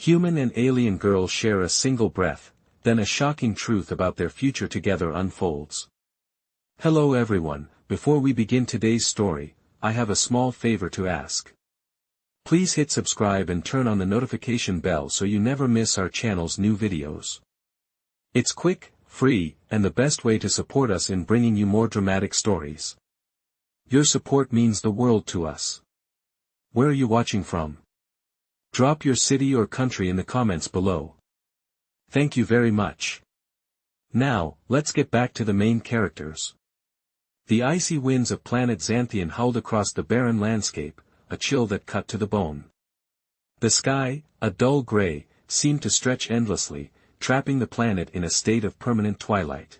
Human and alien girl share a single breath, then a shocking truth about their future together unfolds. Hello everyone, before we begin today's story, I have a small favor to ask. Please hit subscribe and turn on the notification bell so you never miss our channel's new videos. It's quick, free, and the best way to support us in bringing you more dramatic stories. Your support means the world to us. Where are you watching from? Drop your city or country in the comments below. Thank you very much. Now, let's get back to the main characters. The icy winds of planet Xanthian howled across the barren landscape, a chill that cut to the bone. The sky, a dull gray, seemed to stretch endlessly, trapping the planet in a state of permanent twilight.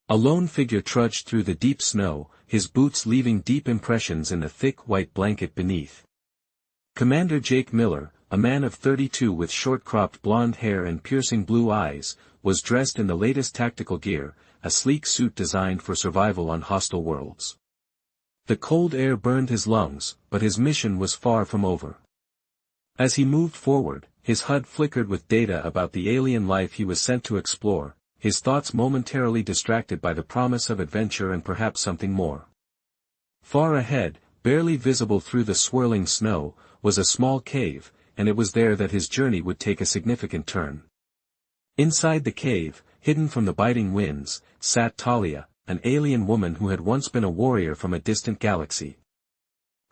A lone figure trudged through the deep snow, his boots leaving deep impressions in the thick white blanket beneath. Commander Jake Miller, a man of 32 with short-cropped blonde hair and piercing blue eyes, was dressed in the latest tactical gear, a sleek suit designed for survival on hostile worlds. The cold air burned his lungs, but his mission was far from over. As he moved forward, his HUD flickered with data about the alien life he was sent to explore, his thoughts momentarily distracted by the promise of adventure and perhaps something more. Far ahead, barely visible through the swirling snow, was a small cave, and it was there that his journey would take a significant turn. Inside the cave, hidden from the biting winds, sat Talia, an alien woman who had once been a warrior from a distant galaxy.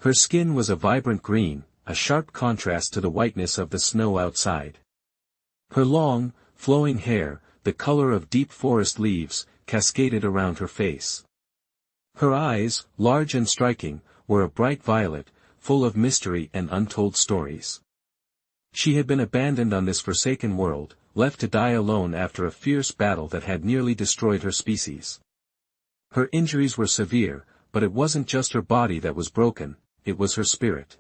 Her skin was a vibrant green, a sharp contrast to the whiteness of the snow outside. Her long, flowing hair, the color of deep forest leaves, cascaded around her face. Her eyes, large and striking, were a bright violet, full of mystery and untold stories. She had been abandoned on this forsaken world, left to die alone after a fierce battle that had nearly destroyed her species. Her injuries were severe, but it wasn't just her body that was broken, it was her spirit.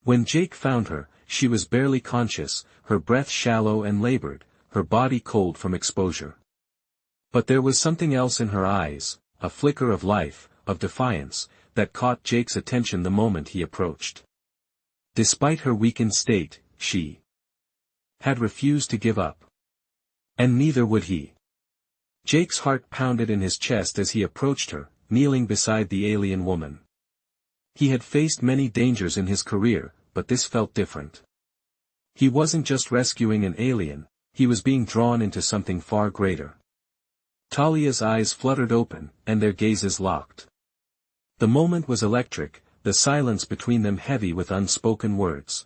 When Jake found her, she was barely conscious, her breath shallow and labored, her body cold from exposure. But there was something else in her eyes, a flicker of life, of defiance, that caught Jake's attention the moment he approached. Despite her weakened state, she had refused to give up. And neither would he. Jake's heart pounded in his chest as he approached her, kneeling beside the alien woman. He had faced many dangers in his career, but this felt different. He wasn't just rescuing an alien, he was being drawn into something far greater. Talia's eyes fluttered open, and their gazes locked. The moment was electric, the silence between them heavy with unspoken words.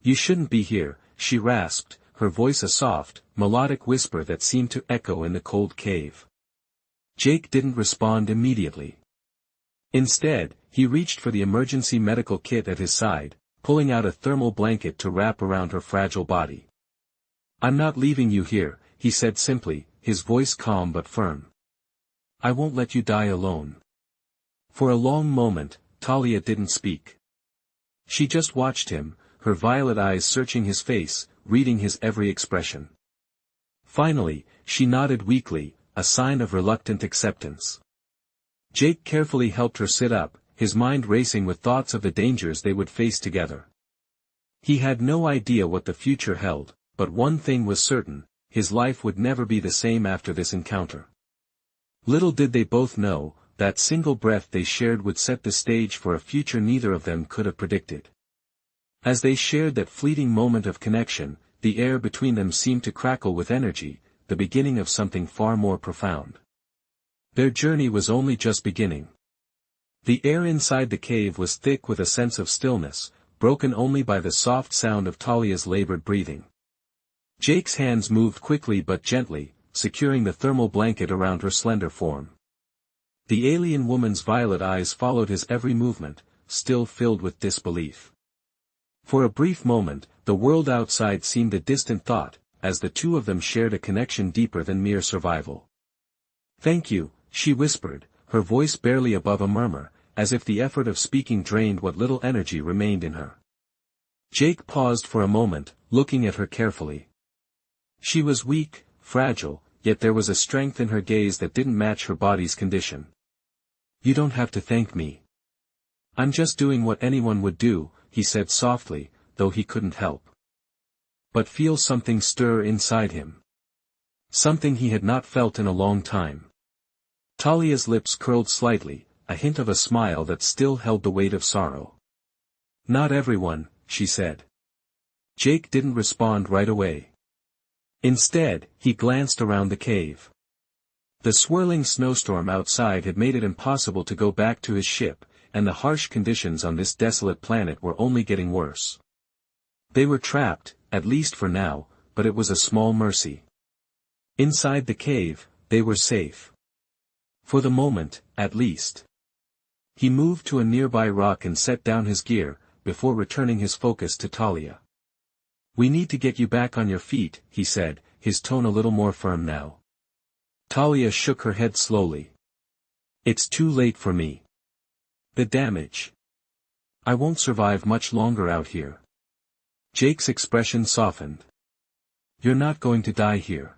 "You shouldn't be here," she rasped, her voice a soft, melodic whisper that seemed to echo in the cold cave. Jake didn't respond immediately. Instead, he reached for the emergency medical kit at his side, pulling out a thermal blanket to wrap around her fragile body. "I'm not leaving you here," he said simply, his voice calm but firm. "I won't let you die alone." For a long moment, Talia didn't speak. She just watched him, her violet eyes searching his face, reading his every expression. Finally, she nodded weakly, a sign of reluctant acceptance. Jake carefully helped her sit up, his mind racing with thoughts of the dangers they would face together. He had no idea what the future held, but one thing was certain, his life would never be the same after this encounter. Little did they both know, that single breath they shared would set the stage for a future neither of them could have predicted. As they shared that fleeting moment of connection, the air between them seemed to crackle with energy, the beginning of something far more profound. Their journey was only just beginning. The air inside the cave was thick with a sense of stillness, broken only by the soft sound of Talia's labored breathing. Jake's hands moved quickly but gently, securing the thermal blanket around her slender form. The alien woman's violet eyes followed his every movement, still filled with disbelief. For a brief moment, the world outside seemed a distant thought, as the two of them shared a connection deeper than mere survival. "Thank you," she whispered, her voice barely above a murmur, as if the effort of speaking drained what little energy remained in her. Jake paused for a moment, looking at her carefully. She was weak, fragile, yet there was a strength in her gaze that didn't match her body's condition. "You don't have to thank me. I'm just doing what anyone would do," he said softly, though he couldn't help. but feel something stir inside him. Something he had not felt in a long time. Talia's lips curled slightly, a hint of a smile that still held the weight of sorrow. "Not everyone," she said. Jake didn't respond right away. Instead, he glanced around the cave. The swirling snowstorm outside had made it impossible to go back to his ship, and the harsh conditions on this desolate planet were only getting worse. They were trapped, at least for now, but it was a small mercy. Inside the cave, they were safe. For the moment, at least. He moved to a nearby rock and set down his gear, before returning his focus to Talia. "We need to get you back on your feet," he said, his tone a little more firm now. Talia shook her head slowly. "It's too late for me. The damage. I won't survive much longer out here." Jake's expression softened. "You're not going to die here.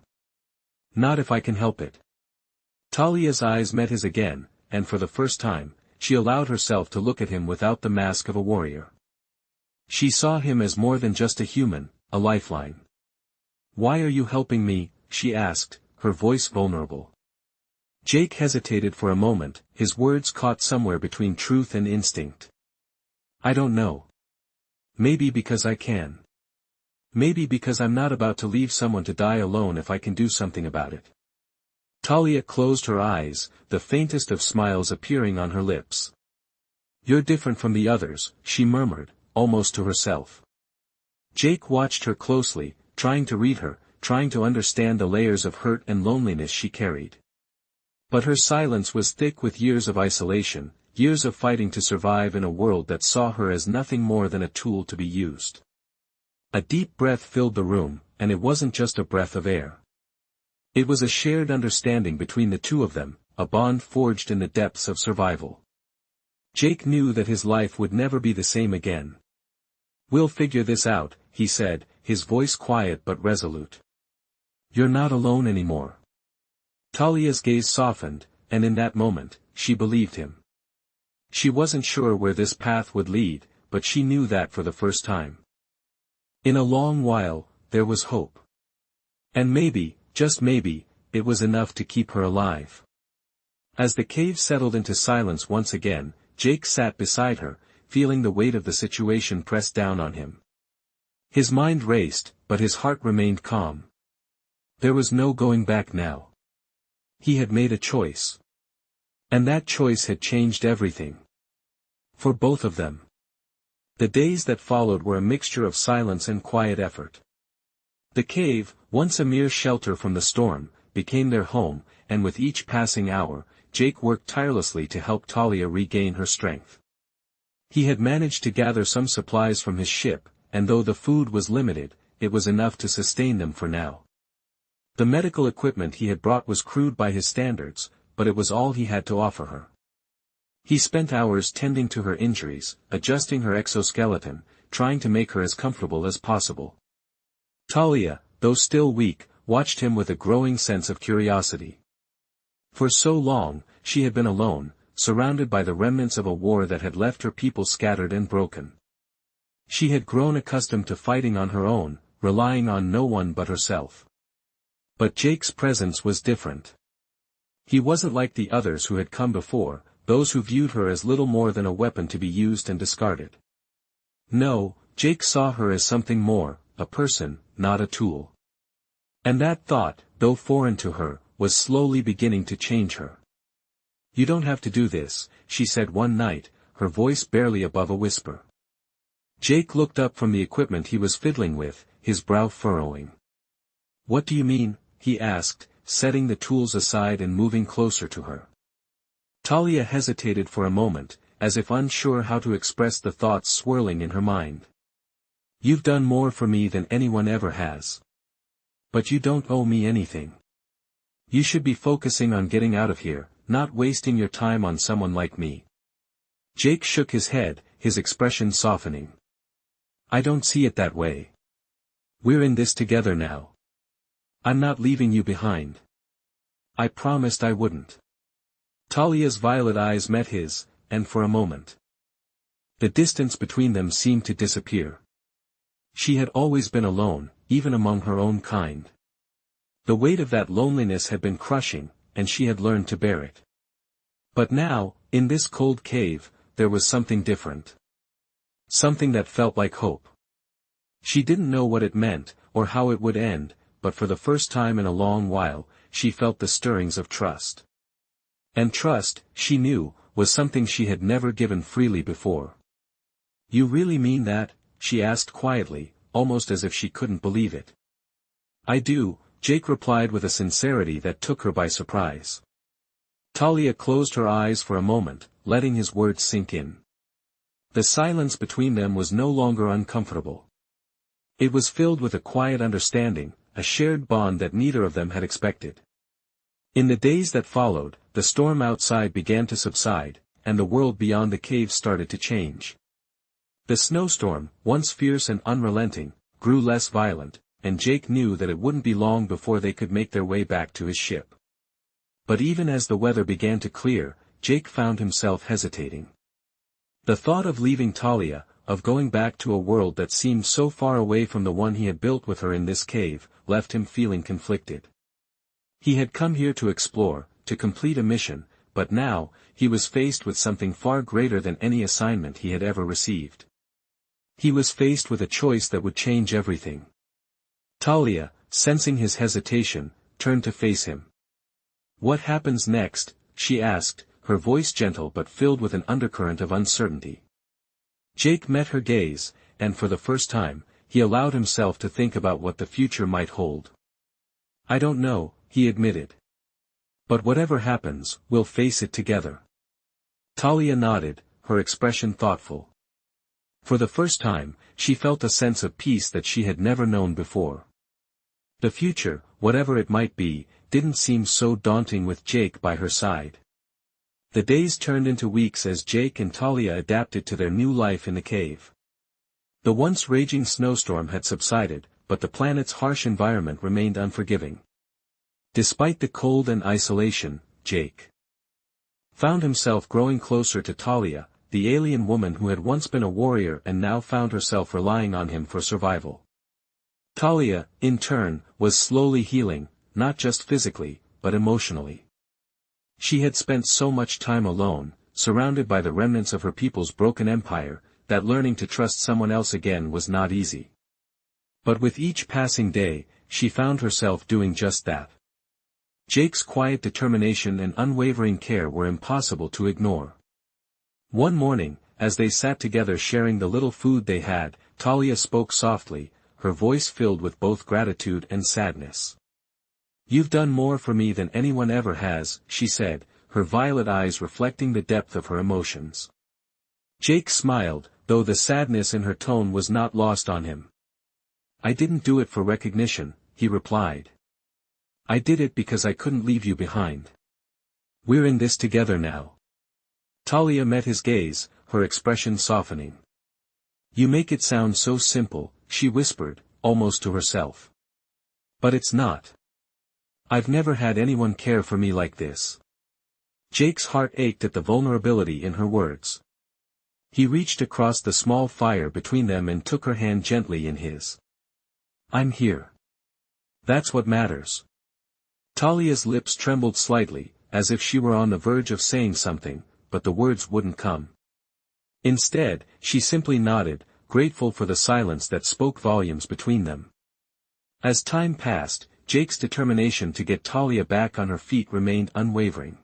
Not if I can help it." Talia's eyes met his again, and for the first time, she allowed herself to look at him without the mask of a warrior. She saw him as more than just a human, a lifeline. "Why are you helping me?" she asked, her voice vulnerable. Jake hesitated for a moment, his words caught somewhere between truth and instinct. "I don't know. Maybe because I can. Maybe because I'm not about to leave someone to die alone if I can do something about it." Talia closed her eyes, the faintest of smiles appearing on her lips. "You're different from the others," she murmured, almost to herself. Jake watched her closely, trying to read her, trying to understand the layers of hurt and loneliness she carried. But her silence was thick with years of isolation, years of fighting to survive in a world that saw her as nothing more than a tool to be used. A deep breath filled the room, and it wasn't just a breath of air. It was a shared understanding between the two of them, a bond forged in the depths of survival. Jake knew that his life would never be the same again. "We'll figure this out," he said, his voice quiet but resolute. "You're not alone anymore." Talia's gaze softened, and in that moment, she believed him. She wasn't sure where this path would lead, but she knew that for the first time. In a long while, there was hope. And maybe, just maybe, it was enough to keep her alive. As the cave settled into silence once again, Jake sat beside her, feeling the weight of the situation press down on him. His mind raced, but his heart remained calm. There was no going back now. He had made a choice. And that choice had changed everything. For both of them. The days that followed were a mixture of silence and quiet effort. The cave, once a mere shelter from the storm, became their home, and with each passing hour, Jake worked tirelessly to help Talia regain her strength. He had managed to gather some supplies from his ship, and though the food was limited, it was enough to sustain them for now. The medical equipment he had brought was crude by his standards, but it was all he had to offer her. He spent hours tending to her injuries, adjusting her exoskeleton, trying to make her as comfortable as possible. Talia, though still weak, watched him with a growing sense of curiosity. For so long, she had been alone, surrounded by the remnants of a war that had left her people scattered and broken. She had grown accustomed to fighting on her own, relying on no one but herself. But Jake's presence was different. He wasn't like the others who had come before, those who viewed her as little more than a weapon to be used and discarded. No, Jake saw her as something more, a person, not a tool. And that thought, though foreign to her, was slowly beginning to change her. "You don't have to do this," she said one night, her voice barely above a whisper. Jake looked up from the equipment he was fiddling with, his brow furrowing. "What do you mean?" he asked, setting the tools aside and moving closer to her. Talia hesitated for a moment, as if unsure how to express the thoughts swirling in her mind. "You've done more for me than anyone ever has. But you don't owe me anything. You should be focusing on getting out of here, not wasting your time on someone like me." Jake shook his head, his expression softening. "I don't see it that way. We're in this together now. I'm not leaving you behind. I promised I wouldn't." Talia's violet eyes met his, and for a moment, the distance between them seemed to disappear. She had always been alone, even among her own kind. The weight of that loneliness had been crushing, and she had learned to bear it. But now, in this cold cave, there was something different. Something that felt like hope. She didn't know what it meant, or how it would end, but for the first time in a long while, she felt the stirrings of trust. And trust, she knew, was something she had never given freely before. "You really mean that?" she asked quietly, almost as if she couldn't believe it. "I do," Jake replied with a sincerity that took her by surprise. Talia closed her eyes for a moment, letting his words sink in. The silence between them was no longer uncomfortable. It was filled with a quiet understanding, a shared bond that neither of them had expected. In the days that followed, the storm outside began to subside, and the world beyond the cave started to change. The snowstorm, once fierce and unrelenting, grew less violent, and Jake knew that it wouldn't be long before they could make their way back to his ship. But even as the weather began to clear, Jake found himself hesitating. The thought of leaving Talia, of going back to a world that seemed so far away from the one he had built with her in this cave, left him feeling conflicted. He had come here to explore, to complete a mission, but now, he was faced with something far greater than any assignment he had ever received. He was faced with a choice that would change everything. Talia, sensing his hesitation, turned to face him. "What happens next?" she asked, her voice gentle but filled with an undercurrent of uncertainty. Jake met her gaze, and for the first time, he allowed himself to think about what the future might hold. "I don't know," he admitted. "But whatever happens, we'll face it together." Talia nodded, her expression thoughtful. For the first time, she felt a sense of peace that she had never known before. The future, whatever it might be, didn't seem so daunting with Jake by her side. The days turned into weeks as Jake and Talia adapted to their new life in the cave. The once raging snowstorm had subsided, but the planet's harsh environment remained unforgiving. Despite the cold and isolation, Jake found himself growing closer to Talia, the alien woman who had once been a warrior and now found herself relying on him for survival. Talia, in turn, was slowly healing, not just physically, but emotionally. She had spent so much time alone, surrounded by the remnants of her people's broken empire, that learning to trust someone else again was not easy. But with each passing day, she found herself doing just that. Jake's quiet determination and unwavering care were impossible to ignore. One morning, as they sat together sharing the little food they had, Talia spoke softly, her voice filled with both gratitude and sadness. "You've done more for me than anyone ever has," she said, her violet eyes reflecting the depth of her emotions. Jake smiled, though the sadness in her tone was not lost on him. "I didn't do it for recognition," he replied. "I did it because I couldn't leave you behind. We're in this together now." Talia met his gaze, her expression softening. "You make it sound so simple," she whispered, almost to herself. "But it's not. I've never had anyone care for me like this." Jake's heart ached at the vulnerability in her words. He reached across the small fire between them and took her hand gently in his. "I'm here. That's what matters." Talia's lips trembled slightly, as if she were on the verge of saying something, but the words wouldn't come. Instead, she simply nodded, grateful for the silence that spoke volumes between them. As time passed, Jake's determination to get Talia back on her feet remained unwavering.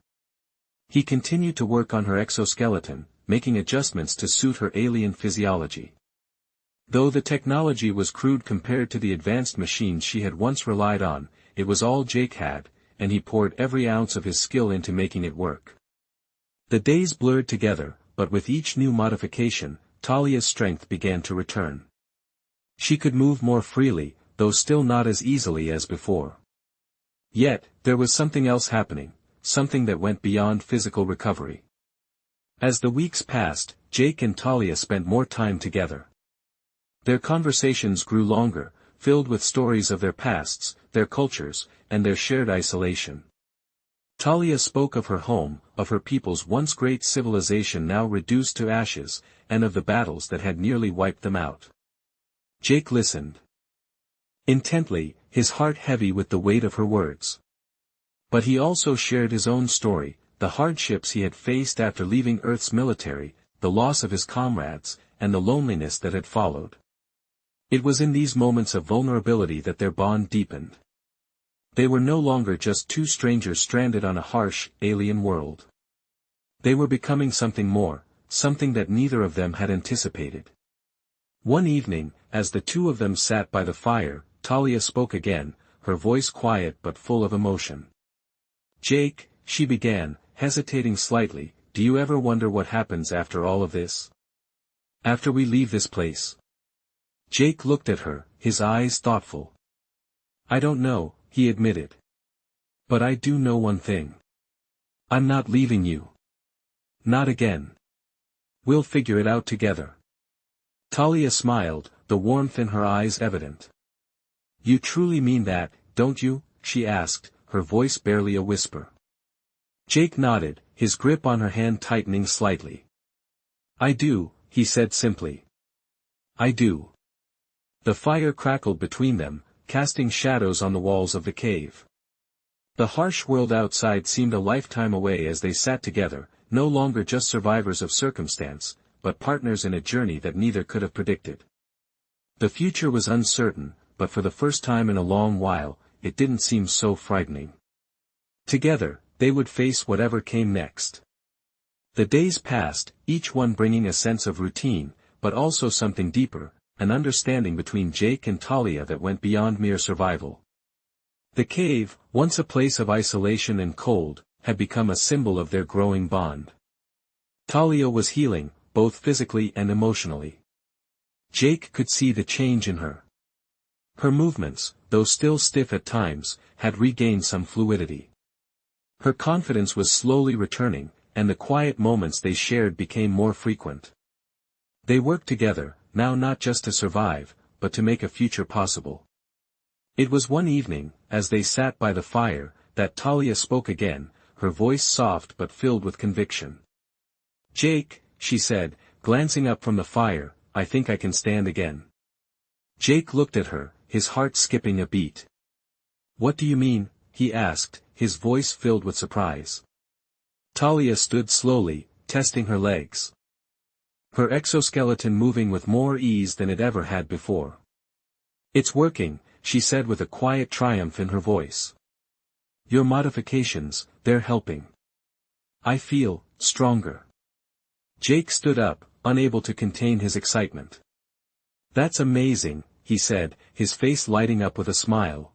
He continued to work on her exoskeleton, making adjustments to suit her alien physiology. Though the technology was crude compared to the advanced machines she had once relied on, it was all Jake had, and he poured every ounce of his skill into making it work. The days blurred together, but with each new modification, Talia's strength began to return. She could move more freely, though still not as easily as before. Yet, there was something else happening, something that went beyond physical recovery. As the weeks passed, Jake and Talia spent more time together. Their conversations grew longer, filled with stories of their pasts, their cultures, and their shared isolation. Talia spoke of her home, of her people's once great civilization now reduced to ashes, and of the battles that had nearly wiped them out. Jake listened intently, his heart heavy with the weight of her words. But he also shared his own story, the hardships he had faced after leaving Earth's military, the loss of his comrades, and the loneliness that had followed. It was in these moments of vulnerability that their bond deepened. They were no longer just two strangers stranded on a harsh, alien world. They were becoming something more, something that neither of them had anticipated. One evening, as the two of them sat by the fire, Talia spoke again, her voice quiet but full of emotion. "Jake," she began, hesitating slightly, "do you ever wonder what happens after all of this? After we leave this place?" Jake looked at her, his eyes thoughtful. "I don't know," he admitted. "But I do know one thing. I'm not leaving you. Not again. We'll figure it out together." Talia smiled, the warmth in her eyes evident. "You truly mean that, don't you?" she asked, her voice barely a whisper. Jake nodded, his grip on her hand tightening slightly. "I do," he said simply. "I do." The fire crackled between them, casting shadows on the walls of the cave. The harsh world outside seemed a lifetime away as they sat together, no longer just survivors of circumstance, but partners in a journey that neither could have predicted. The future was uncertain, but for the first time in a long while, it didn't seem so frightening. Together, they would face whatever came next. The days passed, each one bringing a sense of routine, but also something deeper, an understanding between Jake and Talia that went beyond mere survival. The cave, once a place of isolation and cold, had become a symbol of their growing bond. Talia was healing, both physically and emotionally. Jake could see the change in her. Her movements, though still stiff at times, had regained some fluidity. Her confidence was slowly returning, and the quiet moments they shared became more frequent. They worked together, now not just to survive, but to make a future possible. It was one evening, as they sat by the fire, that Talia spoke again, her voice soft but filled with conviction. "Jake," she said, glancing up from the fire, "I think I can stand again." Jake looked at her, his heart skipping a beat. "What do you mean?" he asked, his voice filled with surprise. Talia stood slowly, testing her legs. Her exoskeleton moving with more ease than it ever had before. "It's working," she said with a quiet triumph in her voice. "Your modifications, they're helping. I feel stronger." Jake stood up, unable to contain his excitement. "That's amazing," he said, his face lighting up with a smile.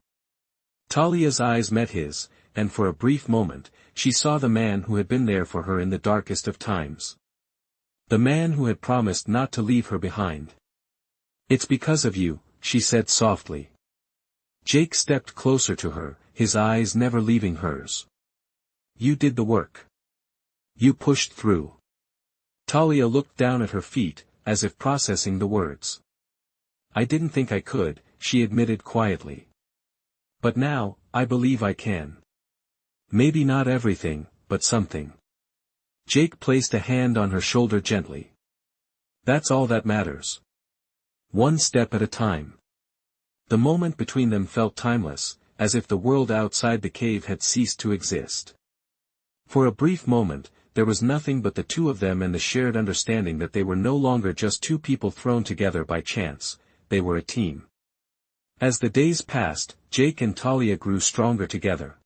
Talia's eyes met his, and for a brief moment, she saw the man who had been there for her in the darkest of times. The man who had promised not to leave her behind. "It's because of you," she said softly. Jake stepped closer to her, his eyes never leaving hers. "You did the work. You pushed through." Talia looked down at her feet, as if processing the words. "I didn't think I could," she admitted quietly. "But now, I believe I can. Maybe not everything, but something." Jake placed a hand on her shoulder gently. "That's all that matters. One step at a time." The moment between them felt timeless, as if the world outside the cave had ceased to exist. For a brief moment, there was nothing but the two of them and the shared understanding that they were no longer just two people thrown together by chance, they were a team. As the days passed, Jake and Talia grew stronger together.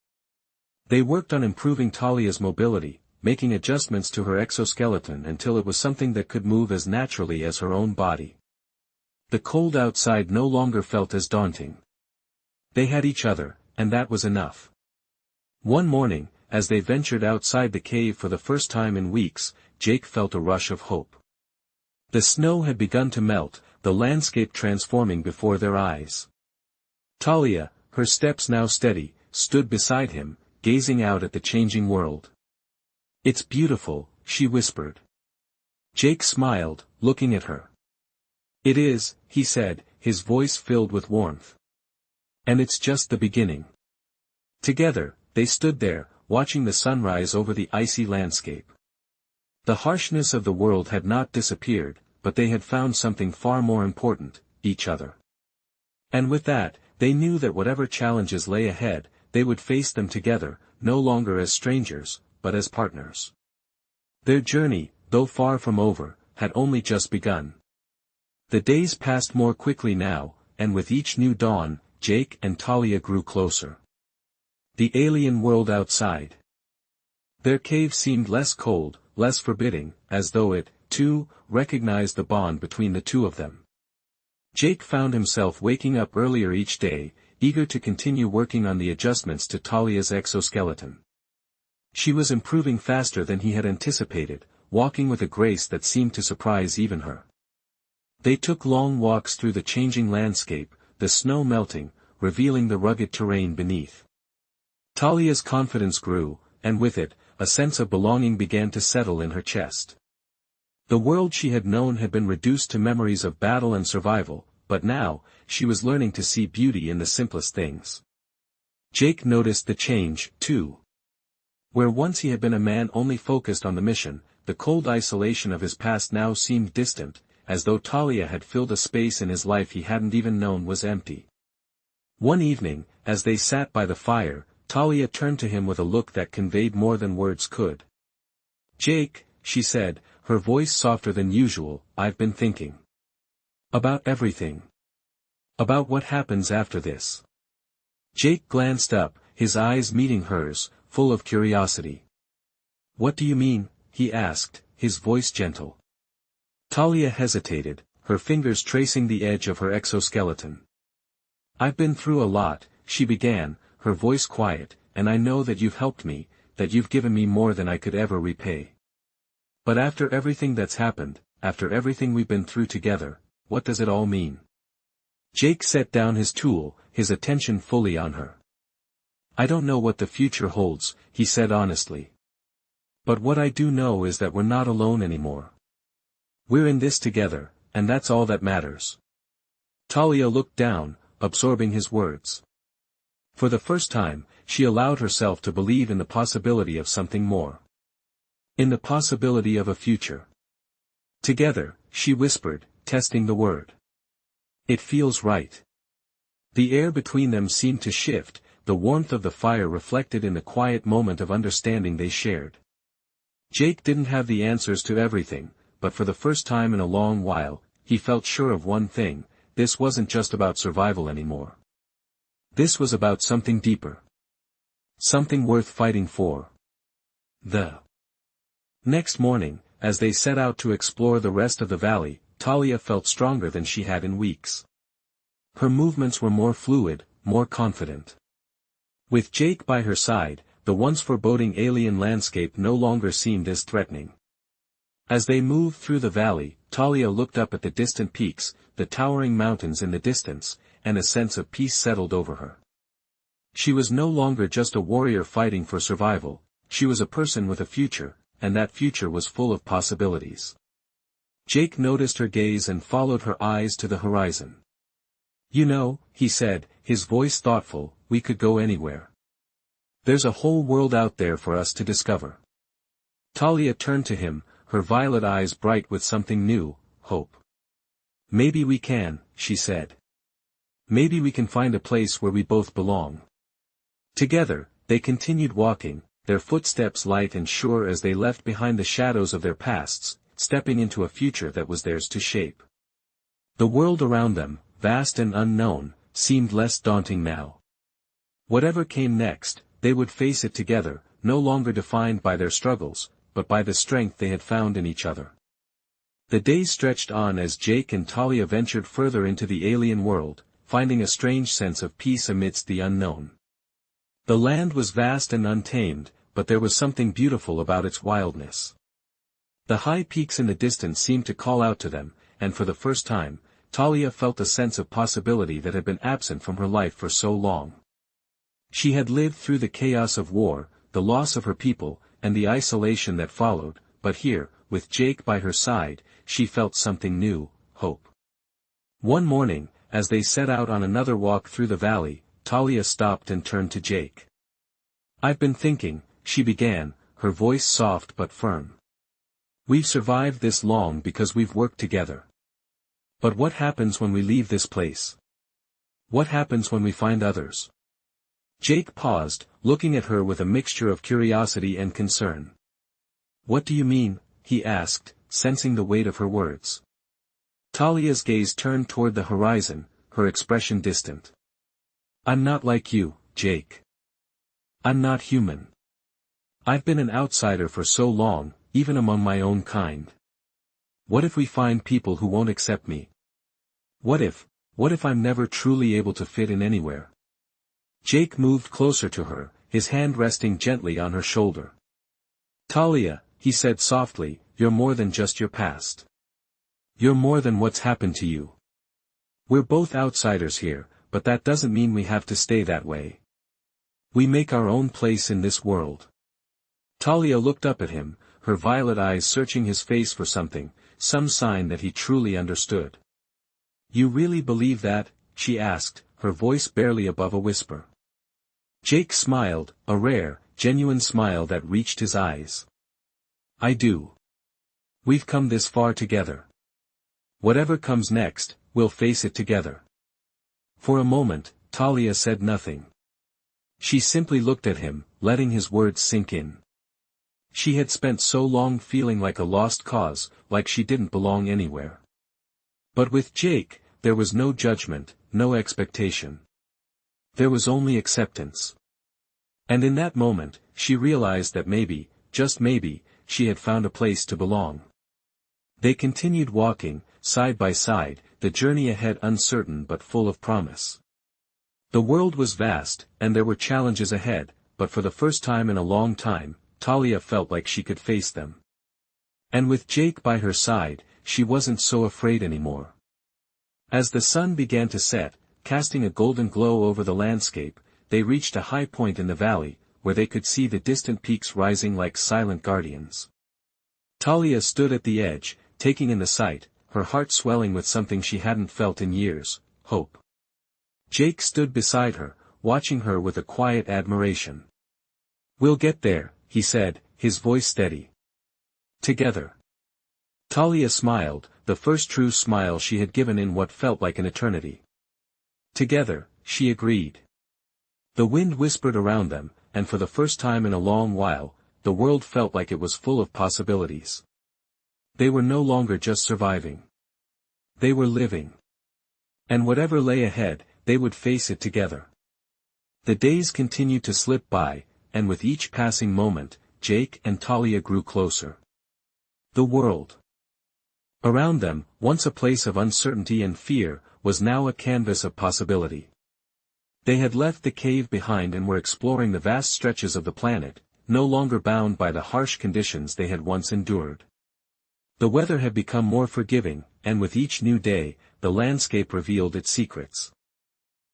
They worked on improving Talia's mobility, making adjustments to her exoskeleton until it was something that could move as naturally as her own body. The cold outside no longer felt as daunting. They had each other, and that was enough. One morning, as they ventured outside the cave for the first time in weeks, Jake felt a rush of hope. The snow had begun to melt, the landscape transforming before their eyes. Talia, her steps now steady, stood beside him, gazing out at the changing world. "It's beautiful," she whispered. Jake smiled, looking at her. "It is," he said, his voice filled with warmth. "And it's just the beginning." Together, they stood there, watching the sunrise over the icy landscape. The harshness of the world had not disappeared, but they had found something far more important, each other. And with that, they knew that whatever challenges lay ahead, they would face them together, no longer as strangers, but as partners. Their journey, though far from over, had only just begun. The days passed more quickly now, and with each new dawn, Jake and Talia grew closer. The alien world outside. Their cave seemed less cold, less forbidding, as though it, too, recognized the bond between the two of them. Jake found himself waking up earlier each day, eager to continue working on the adjustments to Talia's exoskeleton. She was improving faster than he had anticipated, walking with a grace that seemed to surprise even her. They took long walks through the changing landscape, the snow melting, revealing the rugged terrain beneath. Talia's confidence grew, and with it, a sense of belonging began to settle in her chest. The world she had known had been reduced to memories of battle and survival, but now, she was learning to see beauty in the simplest things. Jake noticed the change, too. Where once he had been a man only focused on the mission, the cold isolation of his past now seemed distant, as though Talia had filled a space in his life he hadn't even known was empty. One evening, as they sat by the fire, Talia turned to him with a look that conveyed more than words could. "Jake," she said, her voice softer than usual, "I've been thinking. About everything. About what happens after this." Jake glanced up, his eyes meeting hers, full of curiosity. "What do you mean?" he asked, his voice gentle. Talia hesitated, her fingers tracing the edge of her exoskeleton. "I've been through a lot," she began, her voice quiet, "and I know that you've helped me, that you've given me more than I could ever repay. But after everything that's happened, after everything we've been through together, what does it all mean?" Jake set down his tool, his attention fully on her. "I don't know what the future holds," he said honestly. "But what I do know is that we're not alone anymore. We're in this together, and that's all that matters." Talia looked down, absorbing his words. For the first time, she allowed herself to believe in the possibility of something more. In the possibility of a future. "Together," she whispered, testing the word. "It feels right." The air between them seemed to shift, the warmth of the fire reflected in the quiet moment of understanding they shared. Jake didn't have the answers to everything, but for the first time in a long while, he felt sure of one thing: this wasn't just about survival anymore. This was about something deeper. Something worth fighting for. The next morning, as they set out to explore the rest of the valley, Talia felt stronger than she had in weeks. Her movements were more fluid, more confident. With Jake by her side, the once foreboding alien landscape no longer seemed as threatening. As they moved through the valley, Talia looked up at the distant peaks, the towering mountains in the distance, and a sense of peace settled over her. She was no longer just a warrior fighting for survival, she was a person with a future, and that future was full of possibilities. Jake noticed her gaze and followed her eyes to the horizon. "You know," he said, his voice thoughtful, "we could go anywhere. There's a whole world out there for us to discover." Talia turned to him, her violet eyes bright with something new, hope. "Maybe we can," she said. "Maybe we can find a place where we both belong." Together, they continued walking, their footsteps light and sure as they left behind the shadows of their pasts, stepping into a future that was theirs to shape. The world around them, vast and unknown, seemed less daunting now. Whatever came next, they would face it together, no longer defined by their struggles, but by the strength they had found in each other. The days stretched on as Jake and Talia ventured further into the alien world, finding a strange sense of peace amidst the unknown. The land was vast and untamed, but there was something beautiful about its wildness. The high peaks in the distance seemed to call out to them, and for the first time, Talia felt a sense of possibility that had been absent from her life for so long. She had lived through the chaos of war, the loss of her people, and the isolation that followed, but here, with Jake by her side, she felt something new, hope. One morning, as they set out on another walk through the valley, Talia stopped and turned to Jake. "I've been thinking," she began, her voice soft but firm. "We've survived this long because we've worked together. But what happens when we leave this place? What happens when we find others? Jake paused, looking at her with a mixture of curiosity and concern. What do you mean? He asked, sensing the weight of her words. Talia's gaze turned toward the horizon, her expression distant. I'm not like you, Jake. I'm not human. I've been an outsider for so long, even among my own kind. What if we find people who won't accept me? What if I'm never truly able to fit in anywhere? Jake moved closer to her, his hand resting gently on her shoulder. Talia, he said softly, you're more than just your past. You're more than what's happened to you. We're both outsiders here, but that doesn't mean we have to stay that way. We make our own place in this world. Talia looked up at him, her violet eyes searching his face for something, some sign that he truly understood. You really believe that? She asked, her voice barely above a whisper. Jake smiled, a rare, genuine smile that reached his eyes. I do. We've come this far together. Whatever comes next, we'll face it together. For a moment, Talia said nothing. She simply looked at him, letting his words sink in. She had spent so long feeling like a lost cause, like she didn't belong anywhere. But with Jake, there was no judgment, no expectation. There was only acceptance. And in that moment, she realized that maybe, just maybe, she had found a place to belong. They continued walking, side by side, the journey ahead uncertain but full of promise. The world was vast, and there were challenges ahead, but for the first time in a long time, Talia felt like she could face them. And with Jake by her side, she wasn't so afraid anymore. As the sun began to set, casting a golden glow over the landscape, they reached a high point in the valley, where they could see the distant peaks rising like silent guardians. Talia stood at the edge, taking in the sight, her heart swelling with something she hadn't felt in years, hope. Jake stood beside her, watching her with a quiet admiration. We'll get there, he said, his voice steady. Together. Talia smiled, the first true smile she had given in what felt like an eternity. Together, she agreed. The wind whispered around them, and for the first time in a long while, the world felt like it was full of possibilities. They were no longer just surviving. They were living. And whatever lay ahead, they would face it together. The days continued to slip by, and with each passing moment, Jake and Talia grew closer. The world around them, once a place of uncertainty and fear, was now a canvas of possibility. They had left the cave behind and were exploring the vast stretches of the planet, no longer bound by the harsh conditions they had once endured. The weather had become more forgiving, and with each new day, the landscape revealed its secrets.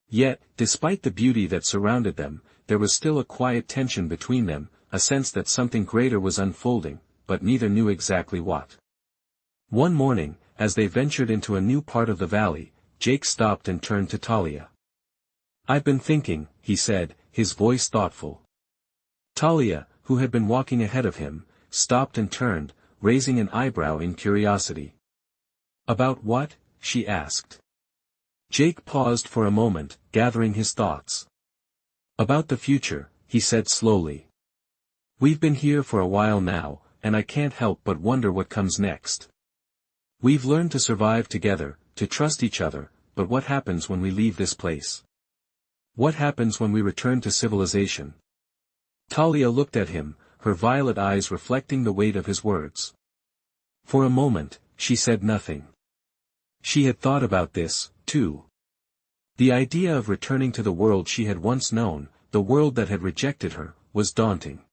Yet, despite the beauty that surrounded them, there was still a quiet tension between them, a sense that something greater was unfolding, but neither knew exactly what. One morning, as they ventured into a new part of the valley, Jake stopped and turned to Talia. I've been thinking, he said, his voice thoughtful. Talia, who had been walking ahead of him, stopped and turned, raising an eyebrow in curiosity. About what? She asked. Jake paused for a moment, gathering his thoughts. About the future, he said slowly. We've been here for a while now, and I can't help but wonder what comes next. We've learned to survive together, to trust each other, but what happens when we leave this place? What happens when we return to civilization? Talia looked at him, her violet eyes reflecting the weight of his words. For a moment, she said nothing. She had thought about this, too. The idea of returning to the world she had once known, the world that had rejected her, was daunting.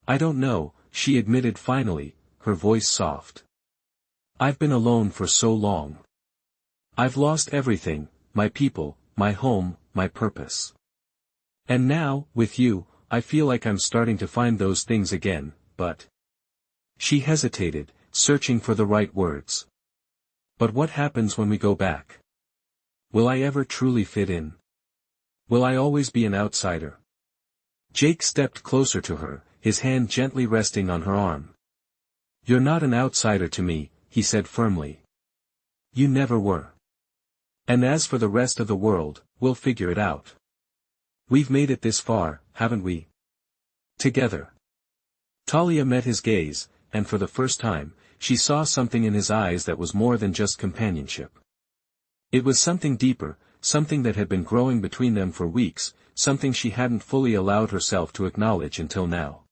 I don't know, she admitted finally, her voice soft. I've been alone for so long. I've lost everything, my people, my home, my purpose. And now, with you, I feel like I'm starting to find those things again, but... She hesitated, searching for the right words. But what happens when we go back? Will I ever truly fit in? Will I always be an outsider? Jake stepped closer to her, his hand gently resting on her arm. You're not an outsider to me, he said firmly. You never were. And as for the rest of the world, we'll figure it out. We've made it this far, haven't we? Together. Talia met his gaze, and for the first time, she saw something in his eyes that was more than just companionship. It was something deeper, something that had been growing between them for weeks, something she hadn't fully allowed herself to acknowledge until now.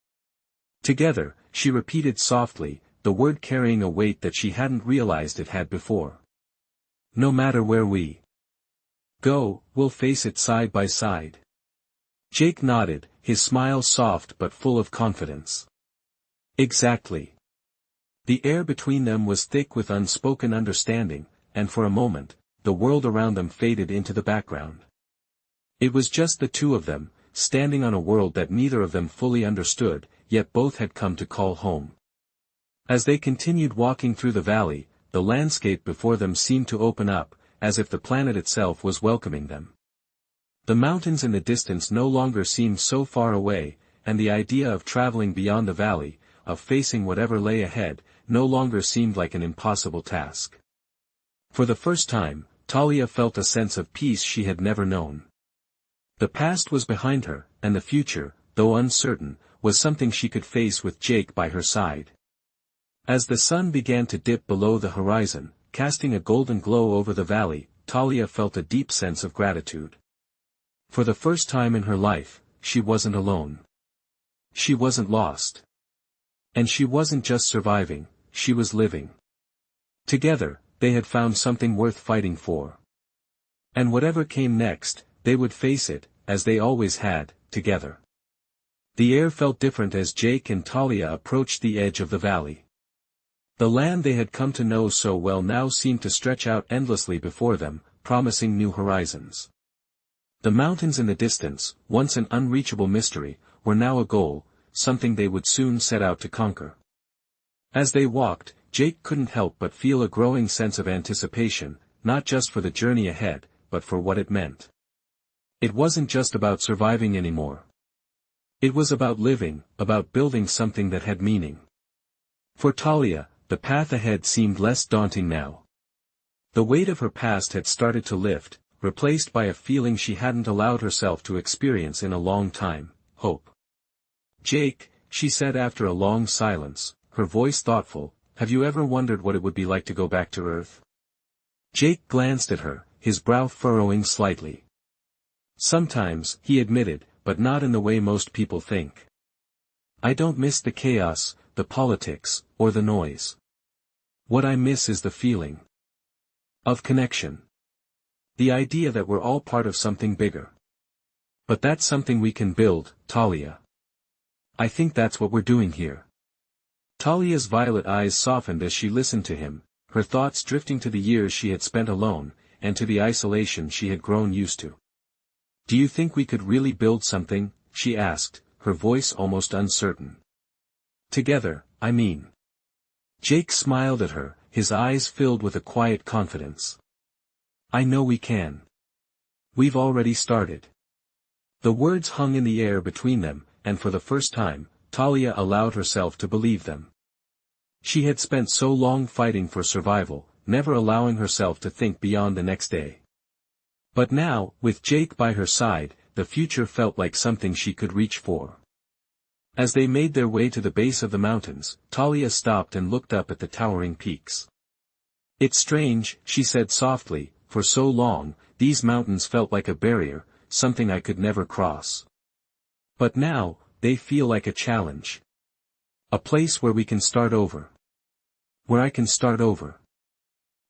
Together, she repeated softly, the word carrying a weight that she hadn't realized it had before. No matter where we go, we'll face it side by side. Jake nodded, his smile soft but full of confidence. Exactly. The air between them was thick with unspoken understanding, and for a moment, the world around them faded into the background. It was just the two of them, standing on a world that neither of them fully understood, yet both had come to call home. As they continued walking through the valley, the landscape before them seemed to open up, as if the planet itself was welcoming them. The mountains in the distance no longer seemed so far away, and the idea of traveling beyond the valley, of facing whatever lay ahead, no longer seemed like an impossible task. For the first time, Talia felt a sense of peace she had never known. The past was behind her, and the future, though uncertain, was something she could face with Jake by her side. As the sun began to dip below the horizon, casting a golden glow over the valley, Talia felt a deep sense of gratitude. For the first time in her life, she wasn't alone. She wasn't lost. And she wasn't just surviving, she was living. Together, they had found something worth fighting for. And whatever came next, they would face it, as they always had, together. The air felt different as Jake and Talia approached the edge of the valley. The land they had come to know so well now seemed to stretch out endlessly before them, promising new horizons. The mountains in the distance, once an unreachable mystery, were now a goal, something they would soon set out to conquer. As they walked, Jake couldn't help but feel a growing sense of anticipation, not just for the journey ahead, but for what it meant. It wasn't just about surviving anymore. It was about living, about building something that had meaning. For Talia, the path ahead seemed less daunting now. The weight of her past had started to lift, replaced by a feeling she hadn't allowed herself to experience in a long time, hope. Jake, she said after a long silence, her voice thoughtful, have you ever wondered what it would be like to go back to Earth? Jake glanced at her, his brow furrowing slightly. Sometimes, he admitted, but not in the way most people think. I don't miss the chaos, the politics, or the noise. What I miss is the feeling of connection. The idea that we're all part of something bigger. But that's something we can build, Talia. I think that's what we're doing here. Talia's violet eyes softened as she listened to him, her thoughts drifting to the years she had spent alone, and to the isolation she had grown used to. Do you think we could really build something? She asked, her voice almost uncertain. Together, I mean. Jake smiled at her, his eyes filled with a quiet confidence. I know we can. We've already started. The words hung in the air between them, and for the first time, Talia allowed herself to believe them. She had spent so long fighting for survival, never allowing herself to think beyond the next day. But now, with Jake by her side, the future felt like something she could reach for. As they made their way to the base of the mountains, Talia stopped and looked up at the towering peaks. It's strange, she said softly, for so long, these mountains felt like a barrier, something I could never cross. But now, they feel like a challenge. A place where we can start over. Where I can start over.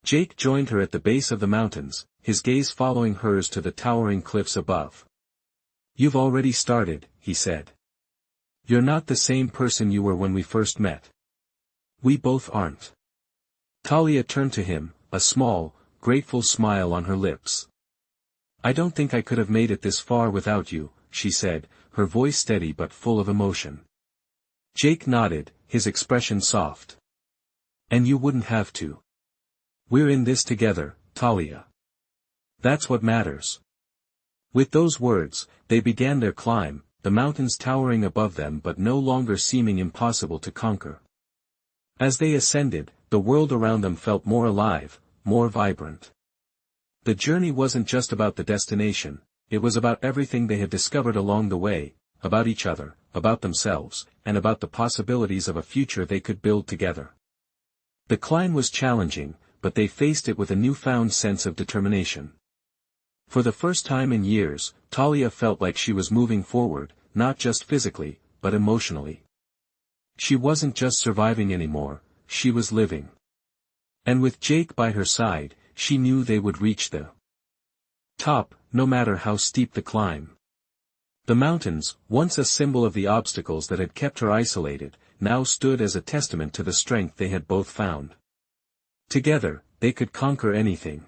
Jake joined her at the base of the mountains, his gaze following hers to the towering cliffs above. You've already started, he said. You're not the same person you were when we first met. We both aren't. Talia turned to him, a small, grateful smile on her lips. I don't think I could have made it this far without you, she said, her voice steady but full of emotion. Jake nodded, his expression soft. And you wouldn't have to. We're in this together, Talia. That's what matters. With those words, they began their climb, the mountains towering above them but no longer seeming impossible to conquer. As they ascended, the world around them felt more alive, more vibrant. The journey wasn't just about the destination, it was about everything they had discovered along the way, about each other, about themselves, and about the possibilities of a future they could build together. The climb was challenging, but they faced it with a newfound sense of determination. For the first time in years, Talia felt like she was moving forward, not just physically, but emotionally. She wasn't just surviving anymore, she was living. And with Jake by her side, she knew they would reach the top, no matter how steep the climb. The mountains, once a symbol of the obstacles that had kept her isolated, now stood as a testament to the strength they had both found. Together, they could conquer anything.